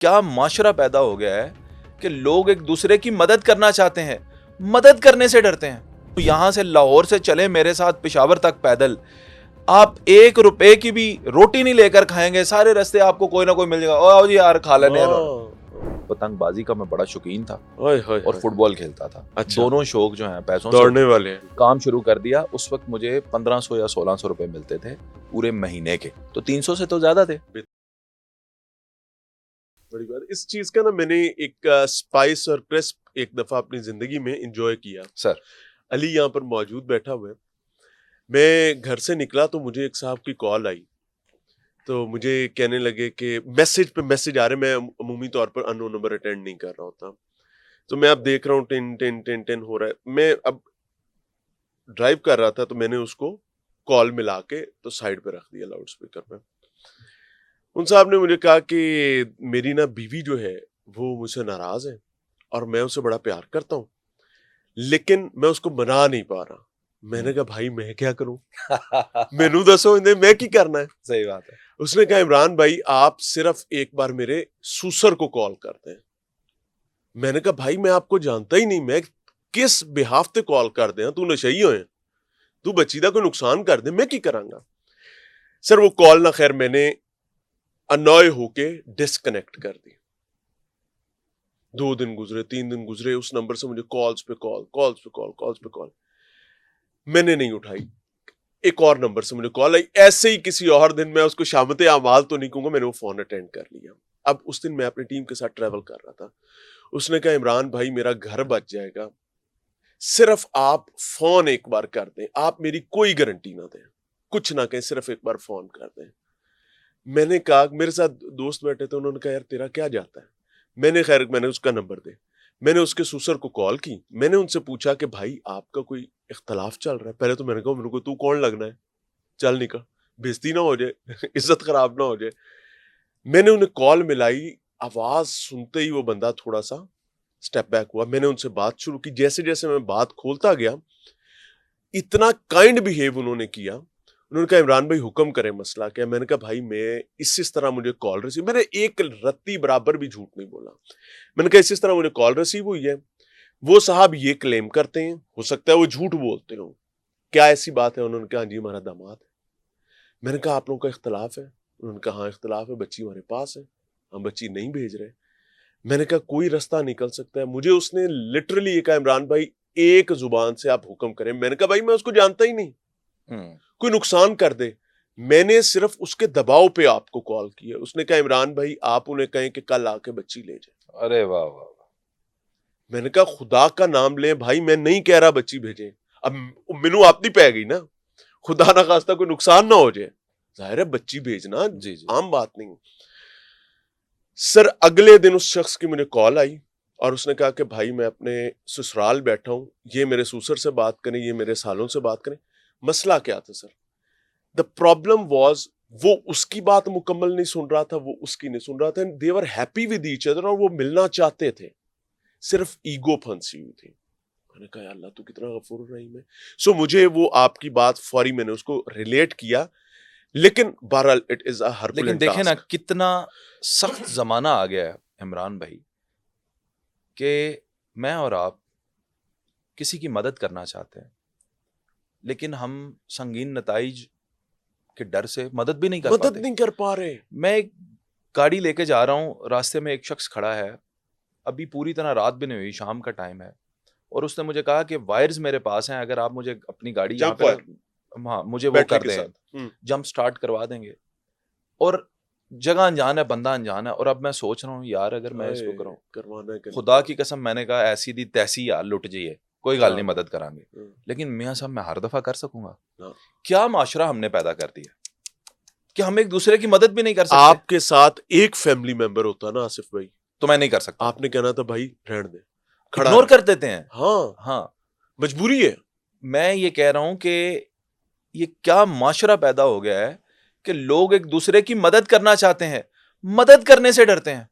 क्या माशरा पैदा हो गया है कि लोग एक दूसरे की मदद करना चाहते हैं, मदद करने से डरते हैं। तो यहां से लाहौर से चले मेरे साथ पेशावर तक पैदल, आप 1 रुपए की भी रोटी नहीं लेकर खाएंगे, सारे रास्ते आपको कोई ना कोई मिल जाएगा। ओ जी यार खा लेने। पतंगबाजी का मैं बड़ा शौकीन था और फुटबॉल खेलता था। अच्छा। दोनों शौक जो हैं पैसों दौड़ने से वाले हैं। काम शुरू कर दिया। उस वक्त मुझे 1500 या 1600 रुपए मिलते थे पूरे महीने के, तो 300 से तो ज्यादा थे। बड़ी बात इस चीज का ना, मैंने एक स्पाइस और क्रिस्प एक दफा अपनी जिंदगी में एंजॉय किया। सर अली यहाँ पर मौजूद बैठा हुआ है। मैं घर से निकला तो मुझे एक साहब की कॉल आई, तो मुझे कहने लगे कि मैसेज पे मैसेज आ रहे, मैं अमूमी तौर पर अननोन नंबर अटेंड नहीं कर रहा होता, तो मैं अब देख रहा हूँ 10 10 10 10 हो रहा है। मैं अब ड्राइव कर रहा था तो मैंने उसको कॉल मिला के तो साइड पे रख दिया लाउड स्पीकर पे। उन साहब ने मुझे कहा कि मेरी ना बीवी जो है वो मुझसे नाराज है और मैं उससे बड़ा प्यार करता हूँ, लेकिन मैं उसको मना नहीं पा रहा। मैंने कहा भाई मैं क्या करूं, मैनू दसो इन्हें मैं की करना है। सही बात है। उसने कहा इमरान भाई आप सिर्फ एक बार मेरे सूसर को कॉल करते हैं। मैंने कहा भाई मैं आपको जानता ही नहीं, मैं किस बिहाफ ते कॉल कर दे, तू नशई होए, तू बच्ची दा कोई नुकसान कर दे, मैं की करांगा। सर वो कॉल ना खैर मैंने अनॉय होके डिस्कनेक्ट कर दी। 2 दिन गुजरे, 3 दिन गुजरे, उस नंबर से मुझे कॉल्स पे कॉल मैंने नहीं उठाई। एक और नंबर से मुझे कॉल आई, ऐसे ही किसी और दिन मैं उसको शामते आमाल तो नहीं कहूंगा, मैंने वो फोन अटेंड कर लिया। अब उस दिन मैं अपनी टीम के साथ ट्रेवल कर रहा था। उसने कहा इमरान भाई मेरा घर बच जाएगा, सिर्फ आप फोन एक बार कर दें, आप मेरी कोई गारंटी ना दें, कुछ ना कहें, सिर्फ एक बार फोन कर दें। मैंने कहा, मेरे साथ दोस्त बैठे थे, उन्होंने कहा यार तेरा क्या जाता है। मैंने उसका नंबर दे, मैंने उसके ससुर को कॉल की, मैंने उनसे पूछा कि भाई आपका कोई इख्तलाफ चल रहा है। पहले तो मैंने कहा मेरे को तू कौन लगना है, चल निकल, बेइज्जती ना हो जाए इज्जत खराब ना हो जाए। मैंने उन्हें कॉल मिलाई, आवाज सुनते ही वो बंदा थोड़ा सा स्टेप बैक हुआ। मैंने उनसे बात शुरू की, जैसे जैसे मैं बात खोलता गया इतना काइंड बिहेव उन्होंने किया। उन्होंने कहा इमरान भाई हुक्म करें, मसला क्या। मैंने कहा भाई मैं इस तरह मुझे कॉल रिसीव, मैंने एक रत्ती बराबर भी झूठ नहीं बोला। मैंने कहा इस तरह मुझे कॉल रिसीव हुई है, वो साहब ये क्लेम करते हैं, हो सकता है वो झूठ बोलते हो, क्या ऐसी बात है। उन्होंने कहा जी हमारा दामाद है। मैंने कहा आप लोगों का इख्तलाफ है। उन्होंने कहा हाँ इख्तलाफ है, बच्ची हमारे पास है, हम बच्ची नहीं भेज रहे। मैंने कहा कोई रास्ता निकल सकता है। मुझे उसने लिटरली ये कहा इमरान भाई एक जुबान से आप हुक्म करें। मैंने कहा भाई मैं उसको जानता ही नहीं, कोई नुकसान कर दे, मैंने सिर्फ उसके दबाव पे आपको कॉल किया। उसने कहा इमरान भाई आप उन्हें कहें कि कल आके बच्ची ले जाए। अरे वाह वाह वाह। मैंने कहा खुदा का नाम लें भाई, मैं नहीं कह रहा बच्ची भेजें, अब मैनू आप नहीं पै गई ना, खुदा ना खास्ता कोई नुकसान ना हो जाए, जाहिर है बच्ची भेजना जी जी। आम बात नहीं। सर अगले दिन उस शख्स की मुझे कॉल आई और उसने कहा कि भाई मैं अपने ससुराल बैठा हूं, ये मेरे ससुर से बात करें, ये मेरे सालों से बात करें। मसला क्या था सर, द प्रॉब्लम वॉज वो उसकी बात मुकम्मल नहीं सुन रहा था, वो उसकी नहीं सुन रहा था। They were happy with each other और वो मिलना चाहते थे, सिर्फ ईगो फंसी हुई थी। मैंने कहा अल्लाह तू कितना गफूर रहीम है। सो मुझे वो आपकी बात फौरी मैंने उसको रिलेट किया, लेकिन बहरहाल इट इज अ हरकुलेंट लेकिन देखें ना टास्क। कितना सख्त जमाना आ गया है इमरान भाई, कि मैं और आप किसी की मदद करना चाहते हैं, लेकिन हम संगीन नताइज के डर से मदद भी नहीं कर मदद पाते। नहीं कर पा रहे। मैं एक गाड़ी लेके जा रहा हूँ, रास्ते में एक शख्स खड़ा है, अभी पूरी तरह रात भी नहीं हुई, शाम का टाइम है, और उसने मुझे कहा कि वायर्स मेरे पास हैं, अगर आप मुझे अपनी गाड़ी यहाँ जंप पे वायर ना, हाँ मुझे वो बैटरी कर के दें, साथ। जंप स्टार्ट करवा देंगे। और जगह अनजान है, बंदा अनजान है, और अब मैं सोच रहा हूँ यार अगर मैं इसको करूँ, करवाना है कि नहीं खुदा की करवाना। कसम मैंने कहा ऐसी दी तैसी यार लुट जाइए, कोई गल नहीं हाँ, मदद करांगे, हाँ, लेकिन मियाँ साहब मैं हर दफा कर सकूंगा? हाँ। क्या माशरा हमने पैदा कर दिया कि हम एक दूसरे की मदद भी नहीं कर सकते। आपके साथ एक फैमिली मेंबर होता ना आसिफ भाई, तो मैं नहीं कर सकता, आपने कहना था भाई रहने दे, खड़ा इग्नोर रहे। कर देते हैं। हाँ, हाँ, मजबूरी है। मैं ये कह रहा हूं कि ये क्या माशरा पैदा हो गया है कि लोग एक दूसरे की मदद करना चाहते हैं, मदद करने से डरते हैं।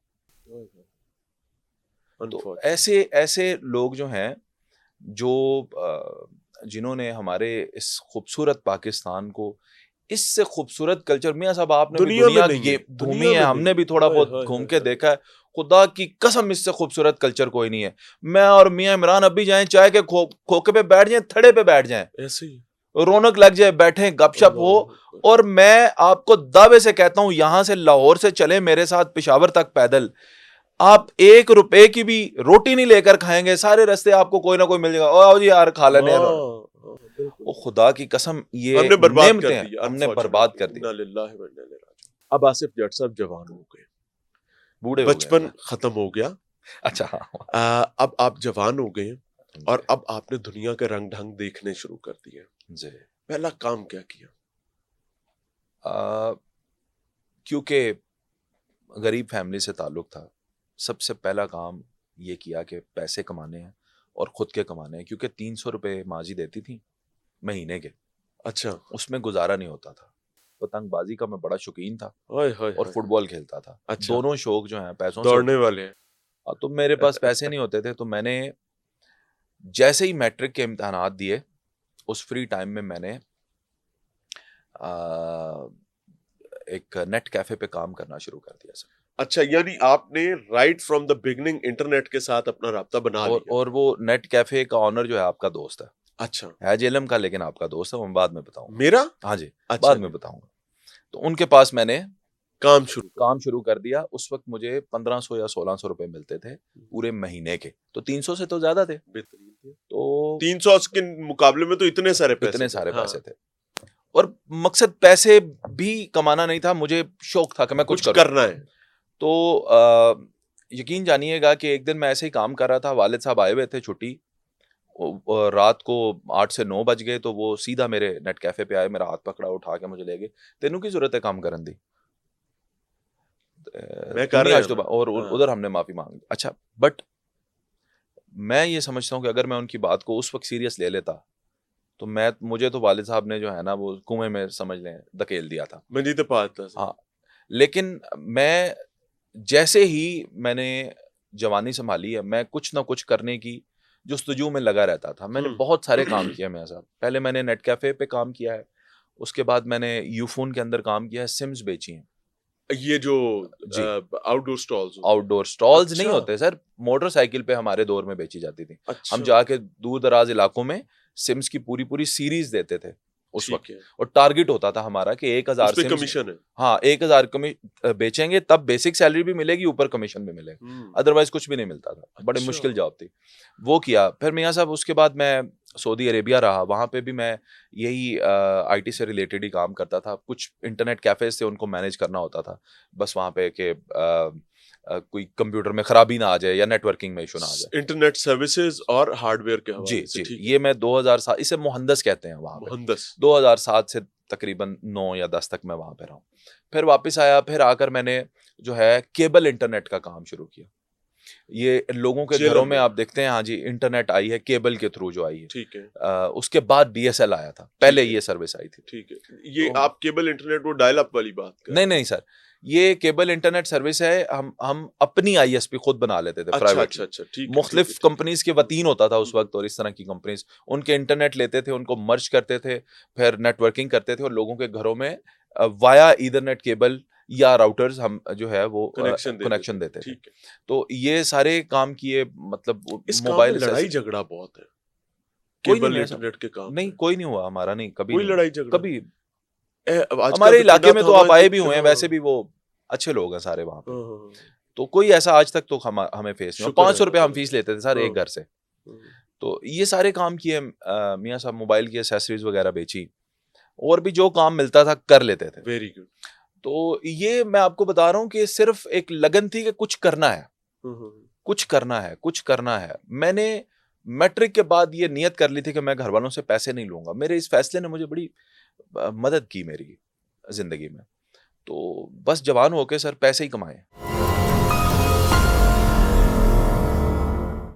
तो ऐसे ऐसे लोग जो हैं, जो जिन्होंने हमारे इस खूबसूरत पाकिस्तान को इससे खूबसूरत कल्चर मियां साहब आपने भी दुनिया में दुनिया नहीं है, ये दुनिया घूमी है, में हमने नहीं। भी थोड़ा हाय, बहुत हाय, घूम हाय, के हाय। देखा है। खुदा की कसम इससे खूबसूरत कल्चर कोई नहीं है। मैं और मियां इमरान अभी जाएं चाय के खोखे पे बैठ जाएं, थड़े पे बैठ जाएं, ऐसे ही रौनक लग जाए, बैठे गपशप हो। अल्लाह अकबर। और मैं आपको दावे से कहता हूं, यहां से लाहौर से चले मेरे साथ पिशावर तक पैदल, आप 1 रुपए की भी रोटी नहीं लेकर खाएंगे, सारे रास्ते आपको कोई ना कोई मिल जाएगा, ओ आओ जी यार खा लेने यार। हाँ, बिल्कुल ओ खुदा की कसम, ये हमने बर्बाद नेमतें कर हैं, दी, हमने बर्बाद कर दी। इन्ना लिल्लाहि व इन्ना इलैहि राजिऊन। अब आसिफ जट साहब जवान हो गए, बूढ़े हो गए बचपन हैं। खत्म हो गया, अच्छा हाँ। अब आप जवान हो गए और अब आपने दुनिया के रंग ढंग देखने शुरू कर दिए। जी। पहला काम क्या किया? क्योंकि गरीब फैमिली से ताल्लुक था, सबसे पहला काम ये किया कि पैसे कमाने हैं और खुद के कमाने हैं, क्योंकि 300 रुपये माजी देती थी महीने के, अच्छा, उसमें गुजारा नहीं होता था। पतंगबाजी का मैं बड़ा शौकीन था हाय हाय और हाय। फुटबॉल खेलता था। अच्छा, दोनों शौक जो हैं पैसों से दौड़ने वाले हैं। तो मेरे पास पैसे नहीं होते थे, तो मैंने जैसे ही मैट्रिक के इम्तहानात दिए, उस फ्री टाइम में मैंने आ, एक नेट कैफे पे काम करना शुरू कर दिया सर। अच्छा, यानी आपने right from the beginning internet के साथ अपना राब्ता बना लिया। और वो नेट कैफे का ऑनर जो है आपका दोस्त अच्छा, है जेलम का, लेकिन आपका दोस्त है, वो मैं बाद में बताऊंगा। मेरा? हाँ जी, अच्छा बाद में जी, बताऊंगा। तो उनके पास मैंने काम शुरू कर। काम शुरू कर दिया। उस वक्त मुझे 1500 या 1600 रुपए मिलते थे पूरे महीने के, तो 300 से तो ज्यादा थे। बेहतरीन थे। तो 300 के मुकाबले में तो इतने सारे पैसे इतने थे। सारे हाँ, पैसे थे, और मकसद पैसे भी कमाना नहीं था, मुझे शौक था कि मैं कुछ कुछ करूं। करना है। तो यकीन जानिएगा कि एक दिन मैं ऐसे ही काम कर रहा था, वालिद साहब आए हुए थे छुट्टी, रात को 8 से 9 बज गए, तो वो सीधा मेरे नेट कैफे पे आए, मेरा हाथ पकड़ा, उठा के मुझे ले गए। तेनू की जरूरत है काम करन दी, मैं तू कर नहीं रहा आज तो ना। और हाँ, उधर हमने माफी मांगी। अच्छा, बट मैं ये समझता हूँ कि अगर मैं उनकी बात को उस वक्त सीरियस ले लेता, तो मुझे तो वालिद साहब ने जो है ना वो कुएं में समझ लें धकेल दिया था। मैं जीते पाता था। हाँ, लेकिन मैं जैसे ही मैंने जवानी संभाली है, मैं कुछ ना कुछ करने की जुस्तजू में लगा रहता था। मैंने बहुत सारे काम किए मेरे साथ। पहले मैंने नेट कैफे पे काम किया है, उसके बाद मैंने यूफोन के अंदर काम किया है, सिम्स बेची हैं। ये जो जी, आउटडोर स्टॉल्स आउटडोर स्टॉल्स नहीं अच्छा, होते सर, मोटरसाइकिल पे हमारे दौर में बेची जाती थी। हम अच्छा, जाके दूर दराज इलाकों में सिम्स की पूरी पूरी सीरीज देते थे उस वक्त, ठीक है। और टारगेट होता था हमारा कि उस 1000 पे सिम्स, कमीशन है। हाँ 1000 बेचेंगे, तब बेसिक सैलरी भी मिलेगी, ऊपर कमीशन भी मिलेगा, अदरवाइज कुछ भी नहीं मिलता था। बड़े अच्छा, मुश्किल जॉब थी। वो किया। फिर मियाँ साहब उसके बाद मैं सऊदी अरेबिया रहा, वहाँ पे भी मैं यही आईटी से रिलेटेड ही काम करता था। कुछ इंटरनेट कैफेज थे, उनको मैनेज करना होता था, बस वहाँ पे कि कोई कंप्यूटर में खराबी ना आ जाए या नेटवर्किंग में इशू ना आ जाए। इंटरनेट सर्विसेज और हार्डवेयर के जी हवाले से, जी, ठीक है। ये मैं 2007, इसे मुहंदस कहते हैं वहाँ पे, मुहंदस। 2007 से तकरीबन 9 या 10 तक मैं वहाँ पे रहा हूँ। फिर वापस आया, फिर आकर मैंने जो है केबल इंटरनेट का काम शुरू किया। ये लोगों के घरों जेलम में में, आप देखते हैं, हाँ जी, इंटरनेट आई है केबल के थ्रू जो आई है। ठीक है, उसके बाद डीएसएल आया था, पहले ठीक है, ये सर्विस आई थी। ठीक है। ये तो आप केबल इंटरनेट वो डायल अप वाली बात कर नहीं रहे हैं? नहीं सर, ये केबल इंटरनेट सर्विस है, हम अपनी आईएसपी खुद बना लेते थे अच्छा, अच्छा, प्राइवेटली। अच्छा, ठीक है, ठीक है, मुख्तलिफ ठीक है। कंपनीज के वतीन होता था उस वक्त, और इस तरह की कंपनीज उनके इंटरनेट लेते थे, उनको मर्ज करते थे, फिर नेटवर्किंग करते थे, और लोगों के घरों में वाया ईथरनेट केबल या राउटर्स हम जो है वो कनेक्शन देते थे। ठीक है। तो ये सारे काम किए, मतलब इस काम में मोबाइल लड़ाई झगड़ा बहुत है, कोई नहीं केबल मेरे साथ, इंटरनेट के काम नहीं में। कोई नहीं हुआ हमारा, नहीं कभी कोई नहीं, लड़ाई झगड़ा? कभी। आजकल हमारे तो इलाके में तो आप आए भी हाँ, हुए हैं, हाँ, वैसे भी वो अच्छे लोग हैं सारे वहाँ पे, हाँ, हाँ, तो कोई ऐसा आज तक तो हमें फेस नहीं हुआ। शुक्र 500 है रुपये हम अल्लाह फीस लेते थे सर का। एक घर से। तो ये सारे काम किए मियाँ साहब, मोबाइल की एसेसरीज वगैरह बेची, और भी जो काम मिलता था कर लेते थे। Very good. तो ये मैं आपको बता रहा हूँ कि सिर्फ एक लगन थी कि कुछ करना है, कुछ करना है, कुछ करना है। मैंने मैट्रिक के बाद ये नियत कर ली थी कि मैं घर वालों से पैसे नहीं लूंगा। मेरे इस फैसले ने मुझे बड़ी मदद की मेरी जिंदगी में। तो बस जवान होके सर पैसे ही कमाए।